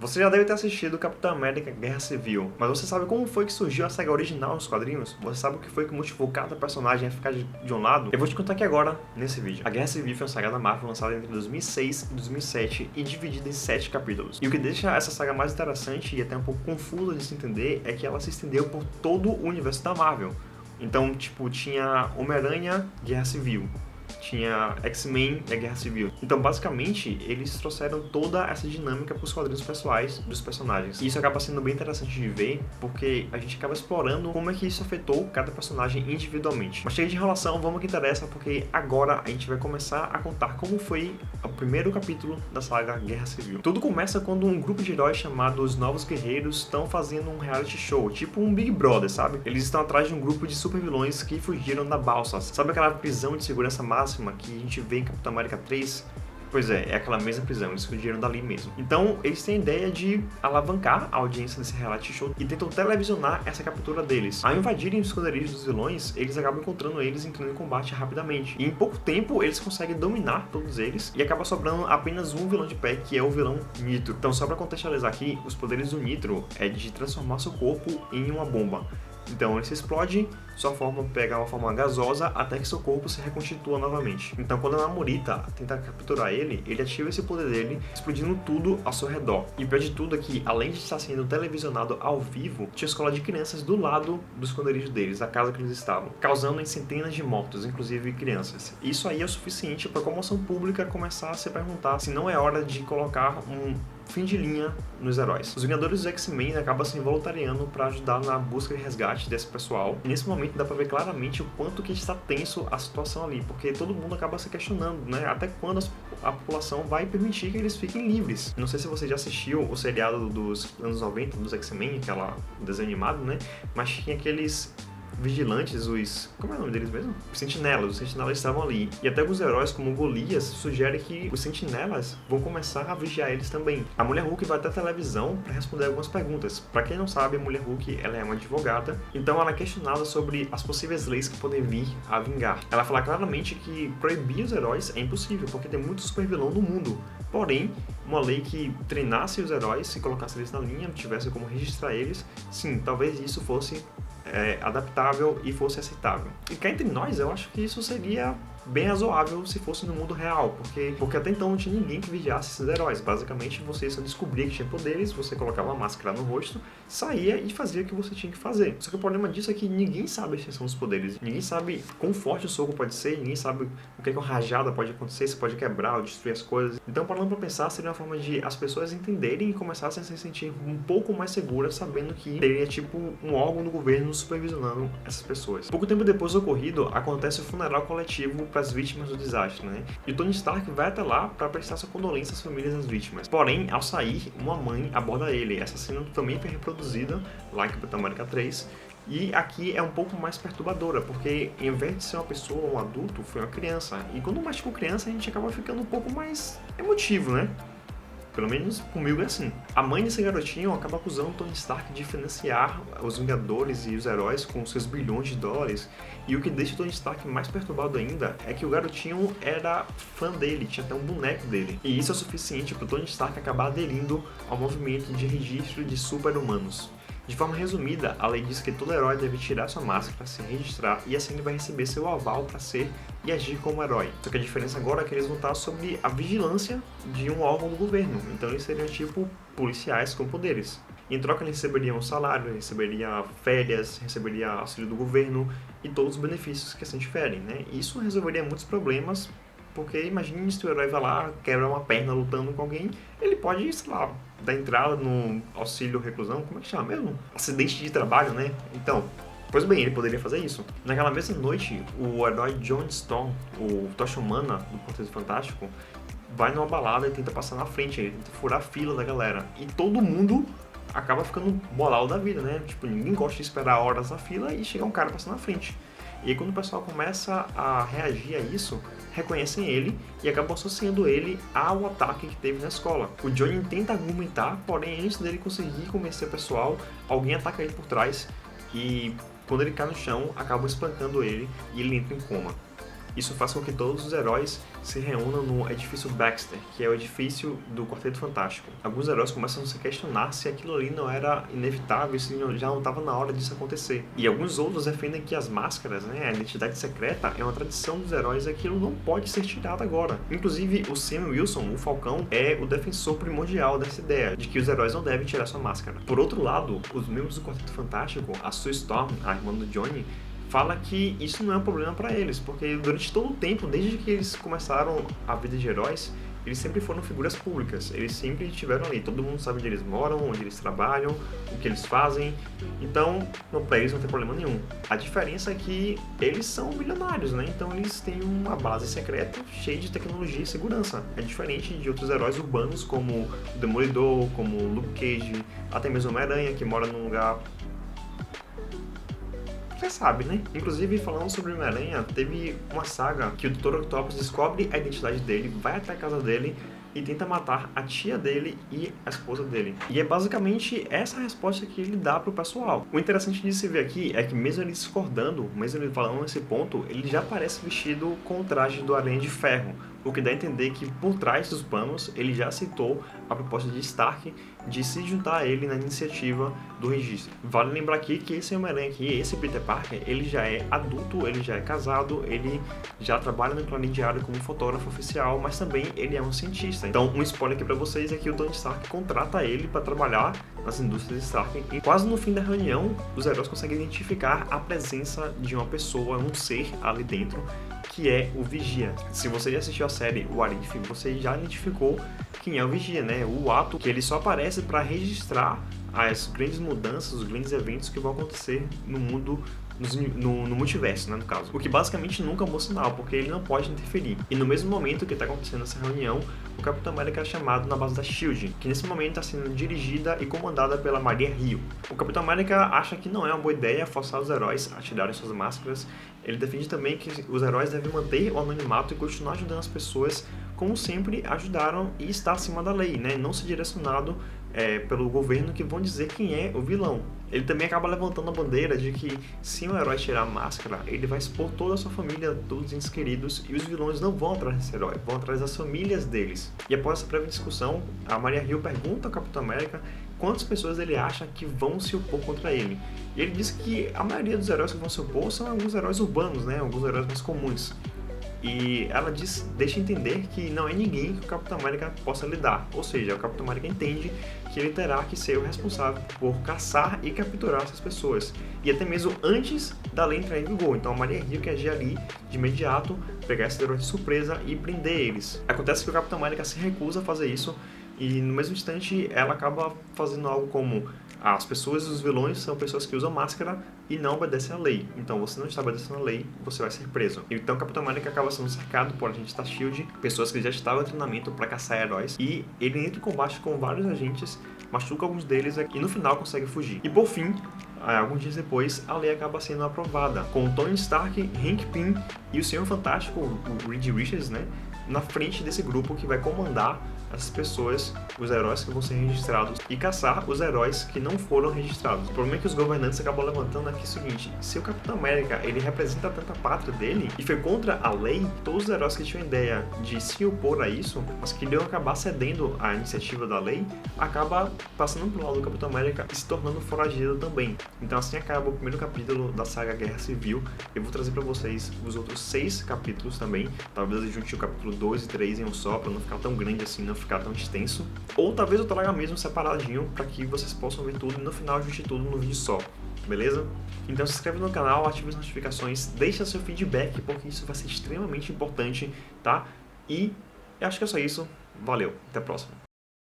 Você já deve ter assistido Capitão América Guerra Civil, mas você sabe como foi que surgiu a saga original nos quadrinhos? Você sabe o que foi que motivou cada personagem a ficar de um lado? Eu vou te contar aqui agora, nesse vídeo. A Guerra Civil foi uma saga da Marvel lançada entre 2006 e 2007 e dividida em 7 capítulos. E o que deixa essa saga mais interessante e até um pouco confusa de se entender é que ela se estendeu por todo o universo da Marvel. Então, tipo, tinha Homem-Aranha, Guerra Civil. Tinha X-Men e a Guerra Civil. Então, basicamente, eles trouxeram toda essa dinâmica para os quadrinhos pessoais dos personagens. E isso acaba sendo bem interessante de ver, porque a gente acaba explorando como é que isso afetou cada personagem individualmente. Mas chega de enrolação, vamos ao que interessa, porque agora a gente vai começar a contar como foi o primeiro capítulo da saga Guerra Civil. Tudo começa quando um grupo de heróis chamados Novos Guerreiros estão fazendo um reality show, tipo um Big Brother, sabe? Eles estão atrás de um grupo de supervilões que fugiram da Balsas. Sabe aquela prisão de segurança máxima que a gente vê em Capitão América 3? Pois é aquela mesma prisão, eles fugiram dali mesmo. Então, eles têm a ideia de alavancar a audiência desse reality show e tentam televisionar essa captura deles. Ao invadirem os esconderijos dos vilões, eles acabam encontrando eles e entrando em combate rapidamente. E em pouco tempo, eles conseguem dominar todos eles e acaba sobrando apenas um vilão de pé, que é o vilão Nitro. Então, só pra contextualizar aqui, os poderes do Nitro é de transformar seu corpo em uma bomba. Então ele se explode, sua forma pega uma forma gasosa até que seu corpo se reconstitua novamente. Então quando a Namorita tenta capturar ele, ele ativa esse poder dele, explodindo tudo ao seu redor. E o pior de tudo é que, além de estar sendo televisionado ao vivo, tinha escola de crianças do lado do esconderijo deles, da casa que eles estavam, causando em centenas de mortos, inclusive crianças. Isso aí é o suficiente para a comoção pública começar a se perguntar se não é hora de colocar um fim de linha nos heróis. Os Vingadores dos X-Men acabam se voluntariando para ajudar na busca e resgate desse pessoal. E nesse momento dá para ver claramente o quanto que está tenso a situação ali, porque todo mundo acaba se questionando, né? Até quando a população vai permitir que eles fiquem livres. Não sei se você já assistiu o seriado dos anos 90 dos X-Men, aquela desenho animado, né? Mas tinha aqueles vigilantes, como é o nome deles mesmo? Os sentinelas estavam ali. E até alguns heróis, como o Golias, sugerem que os sentinelas vão começar a vigiar eles também. A Mulher Hulk vai até a televisão para responder algumas perguntas. Para quem não sabe, a Mulher Hulk ela é uma advogada, então ela é questionada sobre as possíveis leis que podem vir a vingar. Ela fala claramente que proibir os heróis é impossível, porque tem muito supervilão no mundo. Porém, uma lei que treinasse os heróis, se colocasse eles na linha, tivesse como registrar eles, sim, talvez isso fosse adaptável e fosse aceitável. E cá entre nós, eu acho que isso seria bem razoável se fosse no mundo real, porque até então não tinha ninguém que vigiasse esses heróis. Basicamente, você só descobria que tinha poderes, você colocava uma máscara no rosto, saía e fazia o que você tinha que fazer. Só que o problema disso é que ninguém sabe quais são os poderes, ninguém sabe quão forte o soco pode ser, ninguém sabe o que uma rajada pode acontecer, se pode quebrar ou destruir as coisas. Então, parando pra pensar, seria uma forma de as pessoas entenderem e começassem a se sentir um pouco mais seguras, sabendo que teria tipo um órgão do governo supervisionando essas pessoas. Pouco tempo depois do ocorrido, acontece o funeral coletivo para as vítimas do desastre, né? E o Tony Stark vai até lá para prestar sua condolência às famílias das vítimas. Porém, ao sair, uma mãe aborda ele. Essa cena também foi reproduzida lá em Capitão América 3. E aqui é um pouco mais perturbadora, porque em vez de ser uma pessoa, um adulto, foi uma criança. E quando mexe com criança, a gente acaba ficando um pouco mais emotivo, né? Pelo menos comigo é assim. A mãe desse garotinho acaba acusando o Tony Stark de financiar os Vingadores e os heróis com seus bilhões de dólares. E o que deixa o Tony Stark mais perturbado ainda é que o garotinho era fã dele, tinha até um boneco dele. E isso é o suficiente para o Tony Stark acabar aderindo ao movimento de registro de super-humanos. De forma resumida, a lei diz que todo herói deve tirar sua máscara, se registrar e assim ele vai receber seu aval para ser e agir como herói. Só que a diferença agora é que eles vão estar sobre a vigilância de um órgão do governo, então eles seriam tipo policiais com poderes. Em troca eles receberiam salário, receberiam férias, receberiam auxílio do governo e todos os benefícios que assim diferem, né? Isso resolveria muitos problemas, porque imagine se o herói vai lá, quebra uma perna lutando com alguém, ele pode, sei lá, dar entrada no auxílio reclusão, como é que chama mesmo? Acidente de trabalho, né? Então, pois bem, ele poderia fazer isso. Naquela mesma noite, o herói John Stone, o Tocha Humana do Quarteto Fantástico, vai numa balada e tenta passar na frente, ele tenta furar a fila da galera. E todo mundo acaba ficando bolado da vida, né? Tipo, ninguém gosta de esperar horas na fila e chegar um cara passando na frente. E aí, quando o pessoal começa a reagir a isso, reconhecem ele e acabam associando ele ao ataque que teve na escola. O Johnny tenta argumentar, porém antes dele conseguir convencer o pessoal, alguém ataca ele por trás e quando ele cai no chão, acabam espancando ele e ele entra em coma. Isso faz com que todos os heróis se reúnam no edifício Baxter, que é o edifício do Quarteto Fantástico. Alguns heróis começam a se questionar se aquilo ali não era inevitável, se já não estava na hora disso acontecer. E alguns outros defendem que as máscaras, né, a identidade secreta, é uma tradição dos heróis e aquilo não pode ser tirado agora. Inclusive, o Sam Wilson, o Falcão, é o defensor primordial dessa ideia, de que os heróis não devem tirar sua máscara. Por outro lado, os membros do Quarteto Fantástico, a Sue Storm, a irmã do Johnny, fala que isso não é um problema para eles, porque durante todo o tempo, desde que eles começaram a vida de heróis, eles sempre foram figuras públicas, eles sempre estiveram ali, todo mundo sabe onde eles moram, onde eles trabalham, o que eles fazem, então para eles não tem problema nenhum. A diferença é que eles são milionários, né? Então eles têm uma base secreta cheia de tecnologia e segurança. É diferente de outros heróis urbanos como o Demolidor, como o Luke Cage, até mesmo o Homem-Aranha, que mora num lugar... Você sabe, né? Inclusive, falando sobre o Homem-Aranha, teve uma saga que o Dr. Octopus descobre a identidade dele, vai até a casa dele e tenta matar a tia dele e a esposa dele. E é basicamente essa a resposta que ele dá pro pessoal. O interessante de se ver aqui é que mesmo ele discordando, mesmo ele falando nesse ponto, ele já aparece vestido com o traje do Aranha de Ferro, o que dá a entender que por trás dos panos ele já aceitou a proposta de Stark de se juntar a ele na iniciativa do registro. Vale lembrar aqui que esse Homem-Aranha aqui, esse Peter Parker, ele já é adulto, ele já é casado, ele já trabalha no Clarim Diário como fotógrafo oficial, mas também ele é um cientista. Então, um spoiler aqui pra vocês é que o Tony Stark contrata ele para trabalhar nas indústrias Stark. E quase no fim da reunião, os heróis conseguem identificar a presença de uma pessoa, um ser ali dentro, que é o Vigia. Se você já assistiu a série What If, você já identificou quem é o Vigia, né? O ato que ele só aparece para registrar as grandes mudanças, os grandes eventos que vão acontecer no mundo, no multiverso, né, no caso. O que basicamente nunca é um bom sinal, porque ele não pode interferir. E no mesmo momento que está acontecendo essa reunião, o Capitão América é chamado na base da SHIELD, que nesse momento está sendo dirigida e comandada pela Maria Hill. O Capitão América acha que não é uma boa ideia forçar os heróis a tirarem suas máscaras. Ele defende também que os heróis devem manter o anonimato e continuar ajudando as pessoas como sempre ajudaram e está acima da lei, né? Não ser direcionado pelo governo que vão dizer quem é o vilão. Ele também acaba levantando a bandeira de que se um herói tirar a máscara, ele vai expor toda a sua família, todos os entes queridos, e os vilões não vão atrás desse herói, vão atrás das famílias deles. E após essa prévia discussão, a Maria Hill pergunta ao Capitão América quantas pessoas ele acha que vão se opor contra ele. E ele diz que a maioria dos heróis que vão se opor são alguns heróis urbanos, né? Alguns heróis mais comuns. E ela deixa entender que não é ninguém que o Capitão América possa lidar. Ou seja, o Capitão América entende que ele terá que ser o responsável por caçar e capturar essas pessoas. E até mesmo antes da lei entrar em vigor. Então a Maria Hill quer agir ali de imediato, pegar esses heróis de surpresa e prender eles. Acontece que o Capitão América se recusa a fazer isso. E no mesmo instante ela acaba fazendo algo como: as pessoas e os vilões são pessoas que usam máscara e não obedecem à lei. Então você não está obedecendo à lei, você vai ser preso. Então o Capitão América acaba sendo cercado por agentes da SHIELD, pessoas que já estavam em treinamento para caçar heróis, e ele entra em combate com vários agentes, machuca alguns deles e no final consegue fugir. E por fim, alguns dias depois, a lei acaba sendo aprovada, com o Tony Stark, Hank Pym e o Senhor Fantástico, o Reed Richards, né, na frente desse grupo que vai comandar essas pessoas, os heróis que vão ser registrados, e caçar os heróis que não foram registrados. O problema é que os governantes acabam levantando aqui o seguinte: se o Capitão América ele representa tanta pátria dele e foi contra a lei, todos os heróis que tinham ideia de se opor a isso, mas que iriam acabar cedendo à iniciativa da lei, acaba passando pro lado do Capitão América e se tornando foragido também. Então assim acaba o primeiro capítulo da saga Guerra Civil. Eu vou trazer para vocês os outros 6 capítulos também. Talvez eu junte o capítulo 2 e 3 em um só, para não ficar tão grande assim, não ficar tão extenso. Ou talvez eu traga mesmo separadinho, para que vocês possam ver tudo e no final junte tudo no vídeo só. Beleza? Então se inscreve no canal, ative as notificações, deixa seu feedback, porque isso vai ser extremamente importante, tá? E eu acho que é só isso. Valeu, até a próxima.